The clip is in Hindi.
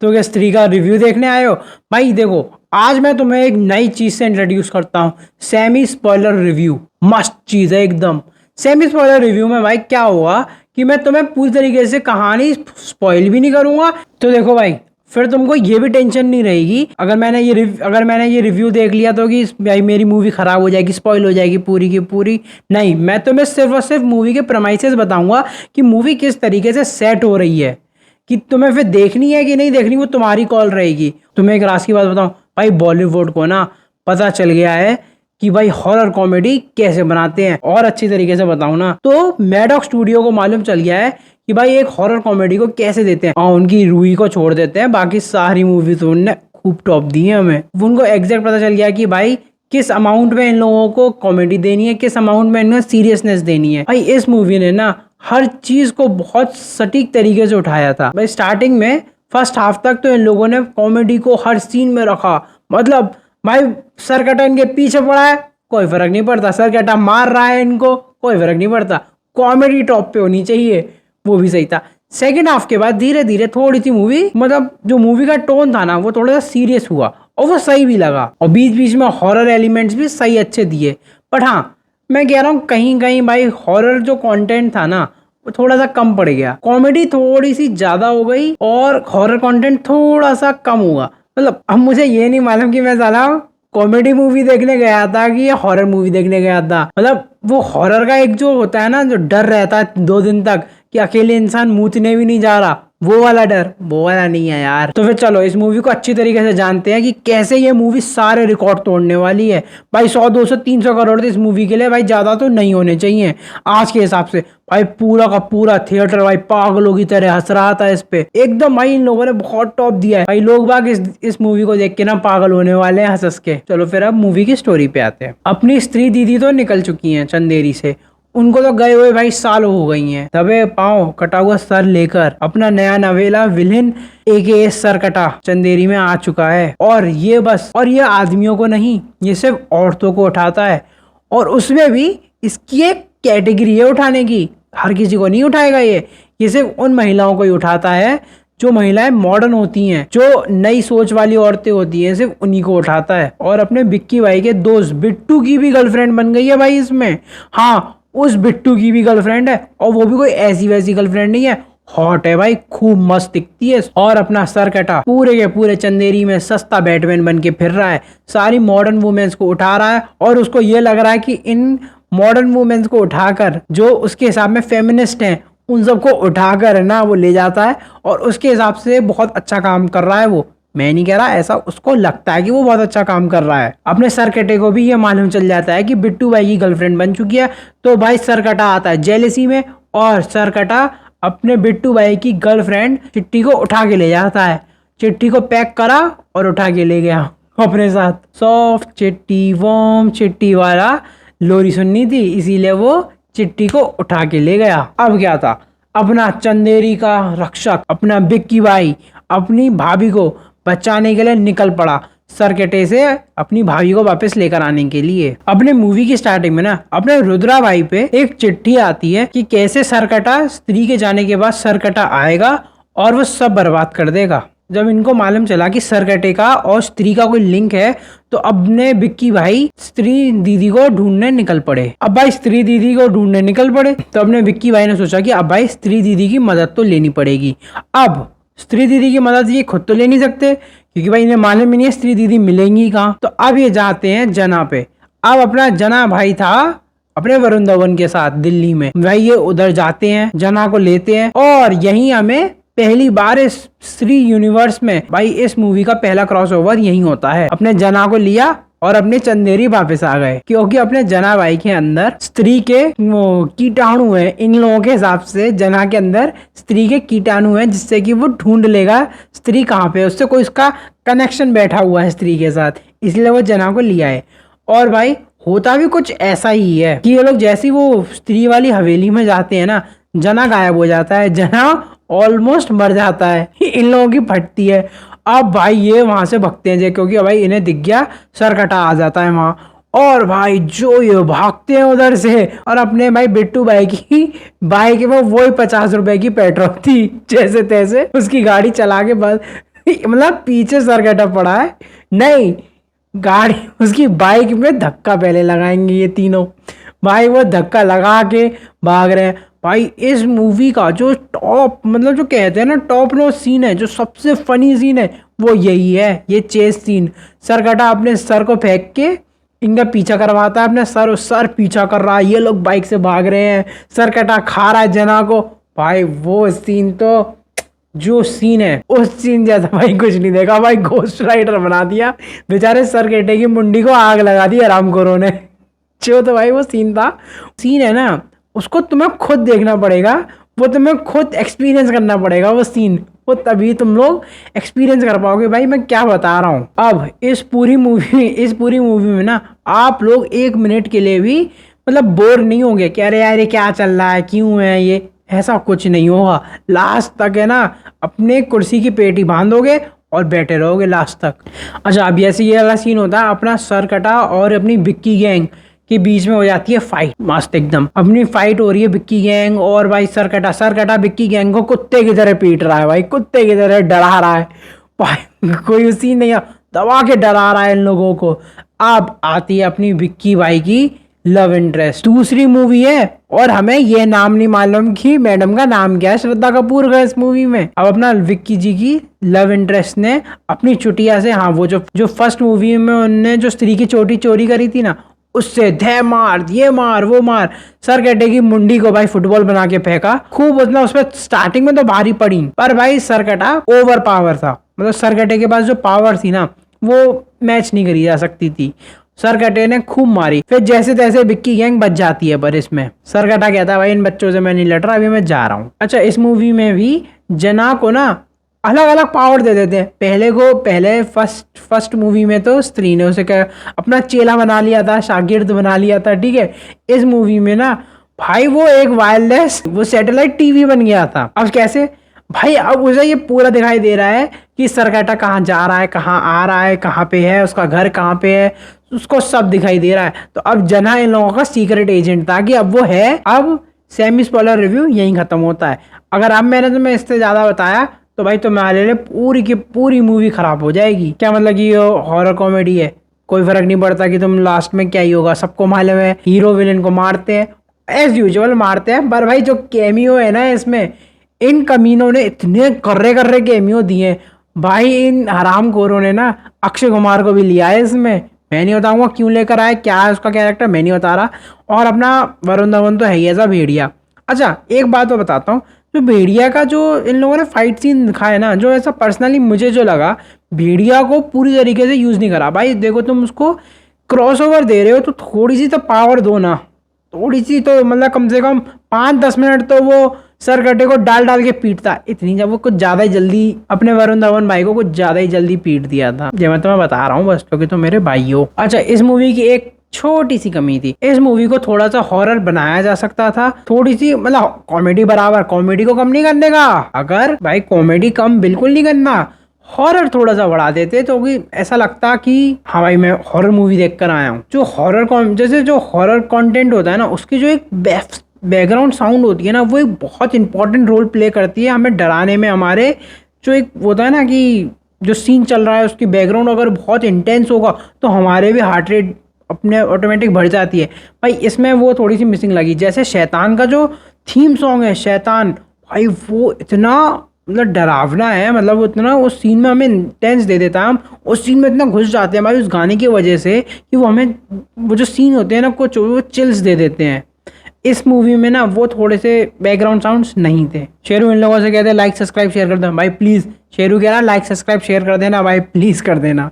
तो क्या स्त्री का रिव्यू देखने आए हो? भाई देखो, आज मैं तुम्हें एक नई चीज से इंट्रोड्यूस करता हूँ, सेमी स्पॉइलर रिव्यू। मस्त चीज है एकदम। सेमी स्पॉइलर रिव्यू में भाई क्या होगा कि मैं तुम्हें पूरी तरीके से कहानी स्पॉइल भी नहीं करूंगा। तो देखो भाई, फिर तुमको ये भी टेंशन नहीं रहेगी अगर मैंने ये रिव्यू देख लिया तो कि भाई मेरी मूवी खराब हो जाएगी, स्पॉइल हो जाएगी पूरी की पूरी। नहीं, मैं तुम्हें सिर्फ और सिर्फ मूवी के प्रमाइसेस बताऊंगा कि मूवी किस तरीके से सेट हो रही है। कि तुम्हें फिर देखनी है कि नहीं देखनी वो तुम्हारी कॉल रहेगी। तुम्हें एक राज की बात बताऊं भाई, बॉलीवुड को ना पता चल गया है कि भाई हॉरर कॉमेडी कैसे बनाते हैं। और अच्छी तरीके से बताऊं ना तो मैडॉक स्टूडियो को मालूम चल गया है कि भाई एक हॉरर कॉमेडी को कैसे देते हैं। उनकी रूही को छोड़ देते हैं, बाकी सारी मूवी तो उनने खूब टॉप दी है हमें। उनको एग्जैक्ट पता चल गया कि भाई किस अमाउंट में इन लोगों को कॉमेडी देनी है, किस अमाउंट में इन्हें सीरियसनेस देनी है। भाई इस मूवी ने ना हर चीज को बहुत सटीक तरीके से उठाया था। भाई स्टार्टिंग में फर्स्ट हाफ तक तो इन लोगों ने कॉमेडी को हर सीन में रखा। मतलब भाई सरकटा इनके पीछे पड़ा है, कोई फर्क नहीं पड़ता। सरकटा मार रहा है इनको, कोई फर्क नहीं पड़ता। कॉमेडी टॉप पे होनी चाहिए, वो भी सही था। सेकेंड हाफ के बाद धीरे धीरे थोड़ी सी मूवी, मतलब जो मूवी का टोन था ना वो थोड़ा सा सीरियस हुआ और वो सही भी लगा। और बीच बीच में हॉरर एलिमेंट्स भी सही अच्छे दिए। बट हाँ, मैं कह रहा हूँ कहीं कहीं भाई हॉरर जो कंटेंट था ना वो थोड़ा सा कम पड़ गया। कॉमेडी थोड़ी सी ज्यादा हो गई और हॉरर कंटेंट थोड़ा सा कम हुआ। मतलब अब मुझे ये नहीं मालूम कि मैं साला कॉमेडी मूवी देखने गया था कि या हॉरर मूवी देखने गया था। मतलब वो हॉरर का एक जो होता है ना, जो डर रहता है 2 दिन तक कि अकेले इंसान मूतने भी नहीं जा रहा, वो वाला डर वो वाला नहीं है यार। तो फिर चलो इस मूवी को अच्छी तरीके से जानते हैं कि कैसे ये मूवी सारे रिकॉर्ड तोड़ने वाली है। भाई 100 200 300 करोड़ तो इस मूवी के लिए भाई ज्यादा तो नहीं होने चाहिए आज के हिसाब से। भाई पूरा का पूरा थिएटर भाई पागलों की तरह हंस रहा था इस पे एकदम। भाई इन लोगों ने बहुत टॉप दिया है। भाई लोग बाग इस मूवी को देख के ना पागल होने वाले हैं हंस हंस के। चलो फिर अब मूवी की स्टोरी पे आते हैं। अपनी स्त्री दीदी तो निकल चुकी हैं चंदेरी से, उनको तो गए हुए भाई साल हो गई हैं। दबे पांव कटा हुआ सर लेकर अपना नया नवेला विलेन एके सरकटा चंदेरी में आ चुका है। और ये आदमियों को नहीं, ये सिर्फ औरतों को उठाता है। और उसमें भी इसकी एक कैटेगरी है उठाने की, हर किसी को नहीं उठाएगा। ये सिर्फ उन महिलाओं को ही उठाता है जो महिलाएं मॉडर्न होती हैं, जो नई सोच वाली औरतें होती हैं, सिर्फ उन्हीं को उठाता है। और अपने बिक्की भाई के दोस्त बिट्टू की भी गर्लफ्रेंड बन गई है भाई इसमें। हाँ, उस बिट्टू की भी गर्लफ्रेंड है और वो भी कोई ऐसी वैसी गर्लफ्रेंड नहीं है, हॉट है भाई, खूब मस्त दिखती है। और अपना सर कटा पूरे के पूरे चंदेरी में सस्ता बैटमैन बन के फिर रहा है, सारी मॉडर्न वुमेन्स को उठा रहा है। और उसको ये लग रहा है कि इन मॉडर्न वुमेन्स को उठाकर जो उसके हिसाब में फेमिनिस्ट हैं उन सबको उठाकर ना वो ले जाता है और उसके हिसाब से बहुत अच्छा काम कर रहा है वो। मैं नहीं कह रहा, ऐसा उसको लगता है कि वो बहुत अच्छा काम कर रहा है। अपने सरकटे को भी ये मालूम चल जाता है कि बिट्टू भाई की गर्लफ्रेंड बन चुकी है। तो भाई सरकटा आता है जेलेसी में और सरकटा अपने बिट्टू भाई की गर्लफ्रेंड चिट्टी को उठा के ले जाता है। चिट्टी को पैक करा और उठा के ले गया अपने साथ। सॉफ्ट चिट्टी वॉर्म चिट्टी वाला लोरी सुननी थी, इसीलिए वो चिट्टी को उठा के ले गया। अब क्या था, अपना चंदेरी का रक्षक अपना बिक्की भाई अपनी भाभी को बचाने के लिए निकल पड़ा सरकटे से अपनी भाभी को वापस लेकर आने के लिए। अपने मूवी की स्टार्टिंग में ना अपने रुद्रा भाई पे एक चिट्ठी आती है कि कैसे सरकटा स्त्री के जाने के बाद सरकटा आएगा और वो सब बर्बाद कर देगा। जब इनको मालूम चला कि सरकटे का और स्त्री का कोई लिंक है तो अपने बिक्की भाई स्त्री दीदी को ढूंढने निकल पड़े। अब भाई स्त्री दीदी को ढूंढने निकल पड़े तो अपने बिक्की भाई ने सोचा कि अब भाई स्त्री दीदी की मदद तो लेनी पड़ेगी। अब स्त्री दीदी की मदद ये खुद तो ले नहीं सकते क्योंकि भाई इन्हें मालूम ही नहीं है स्त्री दीदी मिलेंगी कहाँ। तो अब ये जाते हैं जना पे। अब अपना जना भाई था अपने वरुण धवन के साथ दिल्ली में, भाई ये उधर जाते हैं, जना को लेते हैं। और यही हमें पहली बार इस स्त्री यूनिवर्स में भाई इस मूवी का पहला क्रॉसओवर यही होता है। अपने जना को लिया और अपने चंदेरी वापस आ गए क्योंकि अपने जना भाई के अंदर स्त्री के कीटाणु है। इन लोगों के हिसाब से जना के अंदर स्त्री के कीटाणु है जिससे कि वो ढूंढ लेगा स्त्री कहाँ पे, उससे कोई उसका कनेक्शन बैठा हुआ है स्त्री के साथ, इसलिए वो जना को लिया है। और भाई होता भी कुछ ऐसा ही है कि ये लोग जैसी वो स्त्री वाली हवेली में जाते हैं ना, जना गायब हो जाता है, जना ऑलमोस्ट मर जाता है, इन लोगों की फटती है। अब भाई ये वहां से भगते हैं क्योंकि भाई इन्हें दिख गया सरकटा आ जाता है वहां। और भाई जो ये भागते हैं उधर से और अपने भाई बिट्टू भाई की बाइक में वही 50 रुपए की पेट्रोल थी, जैसे तैसे उसकी गाड़ी चला के बस मतलब पीछे सरकटा पड़ा है, नहीं गाड़ी उसकी बाइक में धक्का पहले लगाएंगे ये तीनों। भाई वो धक्का लगा के भाग रहे हैं। भाई इस मूवी का जो टॉप मतलब जो कहते हैं ना टॉप नॉच सीन है, जो सबसे फनी सीन है वो यही है, ये चेस सीन। सरकटा अपने सर को फेंक के इनका पीछा करवाता है, अपने सर पीछा कर रहा है, ये लोग बाइक से भाग रहे हैं, सरकटा खा रहा है जना को। भाई वो सीन तो जो सीन है उस सीन जैसा भाई कुछ नहीं देखा भाई, घोस्ट राइडर बना दिया बेचारे सरकटे की मुंडी को, आग लगा दी आरामखोरों ने। जो तो भाई वो सीन था, सीन है ना उसको तुम्हें खुद देखना पड़ेगा, वो तुम्हें खुद एक्सपीरियंस करना पड़ेगा वो सीन, वो तभी तुम लोग एक्सपीरियंस कर पाओगे भाई मैं क्या बता रहा हूँ। अब इस पूरी मूवी में ना आप लोग 1 मिनट के लिए भी मतलब बोर नहीं होंगे कि अरे यार ये क्या चल रहा है, क्यों है ये, ऐसा कुछ नहीं होगा। लास्ट तक है ना अपने कुर्सी की पेटी बांधोगे और बैठे रहोगे लास्ट तक। अच्छा अब जैसे ये वाला सीन होता है, अपना सरकटा और अपनी बिक्की गैंग के बीच में हो जाती है फाइट, मस्त एकदम अपनी फाइट हो रही है बिक्की गैंग और भाई सरकटा बिक्की गैंग को कुत्ते की तरह पीट रहा है भाई, कुत्ते की तरह डरा रहा है भाई, कोई सीन नहीं है, दबा के डरा रहा है इन लोगों को। अब आती है अपनी विक्की भाई की लव इंटरेस्ट, दूसरी मूवी है और हमें ये नाम नहीं मालूम कि मैडम का नाम क्या है, श्रद्धा कपूर का इस मूवी में। अब अपना विक्की जी की लव इंटरेस्ट ने अपनी चुटिया से, हाँ वो जो फर्स्ट मूवी में उनने जो स्त्री की चोटी चोरी करी थी ना, उससे धै मार ये मार वो मार, सरकटे की मुंडी को भाई फुटबॉल बना के फेंका खूब, मतलब उसमें स्टार्टिंग में तो भारी पड़ी पर भाई सरकटा ओवर पावर था, मतलब सरकटे के पास जो पावर थी ना वो मैच नहीं करी जा सकती थी, सरकटे ने खूब मारी। फिर जैसे तैसे विक्की गैंग बच जाती है, पर इसमें सरकटा कहता है भाई इन बच्चों से मैं नहीं लड़ रहा, अभी मैं जा रहा हूँ। अच्छा इस मूवी में भी जना को ना अलग अलग पावर दे देते हैं। पहले फर्स्ट मूवी में तो स्त्री ने उसे अपना चेला बना लिया था, शागिर्द बना लिया था, ठीक है। इस मूवी में ना भाई वो एक वायरलेस वो सैटेलाइट टीवी बन गया था। अब कैसे भाई, अब उसे ये पूरा दिखाई दे रहा है कि सरकटा कहाँ जा रहा है, कहाँ आ रहा है, कहाँ पे है, उसका घर कहाँ पे है, उसको सब दिखाई दे रहा है। तो अब जना इन लोगों का सीक्रेट एजेंट था कि अब वो है। अब सेमी स्पॉइलर रिव्यू यहीं खत्म होता है। अगर अब मैंने तुम्हें इससे ज्यादा बताया तो भाई तुम्हारे लिए पूरी की पूरी मूवी खराब हो जाएगी। क्या मतलब कि हॉरर कॉमेडी है, कोई फर्क नहीं पड़ता कि तुम लास्ट में क्या ही होगा, सबको मालूम है हीरो विलेन को मारते हैं एज यूजुअल मारते हैं, पर भाई जो कैमियो है ना इसमें, इन कमीनों ने इतने कर्रे कैमियो दिए भाई, इन हरामखोरों ने ना अक्षय कुमार को भी लिया है इसमें। मैं नहीं बताऊंगा क्यों लेकर आए, क्या है उसका कैरेक्टर मैं नहीं बता रहा, और अपना वरुण धवन तो है ही ऐसा भेड़िया। अच्छा एक बात तो बताता हूँ, जो भेड़िया का जो इन लोगों ने फाइट सीन दिखाया ना, जो ऐसा पर्सनली मुझे जो लगा, भेड़िया को पूरी तरीके से यूज नहीं करा भाई। देखो तुम उसको क्रॉस ओवर दे रहे हो तो थोड़ी सी तो पावर दो ना, थोड़ी सी तो मतलब कम से कम 5-10 मिनट तो वो सरकटे को डाल के पीटता, इतनी जब वो कुछ ज्यादा ही जल्दी अपने वरुण धवन भाई को कुछ ज्यादा ही जल्दी पीट दिया था। ये मैं तुम्हें बता रहा हूँ बस, क्योंकि तो मेरे भाई हो। अच्छा इस मूवी की एक छोटी सी कमी थी, इस मूवी को थोड़ा सा हॉरर बनाया जा सकता था, थोड़ी सी मतलब कॉमेडी बराबर, कॉमेडी को कम नहीं करने का, अगर भाई कॉमेडी कम बिल्कुल नहीं करना, हॉरर थोड़ा सा बढ़ा देते तो भी ऐसा लगता कि हाँ भाई मैं हॉरर मूवी देख कर आया हूँ। जो जैसे जो हॉरर कंटेंट होता है ना, उसकी जो एक बैकग्राउंड साउंड होती है ना, वो एक बहुत इंपॉर्टेंट रोल प्ले करती है हमें डराने में। हमारे जो एक होता है ना कि जो सीन चल रहा है उसकी बैकग्राउंड अगर बहुत इंटेंस होगा तो हमारे भी हार्ट रेट अपने ऑटोमेटिक बढ़ जाती है भाई, इसमें वो थोड़ी सी मिसिंग लगी। जैसे शैतान का जो थीम सॉन्ग है शैतान, भाई वो इतना मतलब डरावना है, मतलब वो इतना उस सीन में हमें इंटेंस दे देता है, हम उस सीन में इतना घुस जाते हैं भाई उस गाने की वजह से कि वो हमें वो जो सीन होते हैं ना कुछ वो चिल्स दे देते हैं। इस मूवी में ना वो थोड़े से बैकग्राउंड साउंड्स नहीं थे। शेरू इन लोगों से कहते हैं लाइक सब्सक्राइब शेयर कर देना भाई प्लीज़, शेरू कह रहा लाइक सब्सक्राइब शेयर कर देना भाई प्लीज़ कर देना।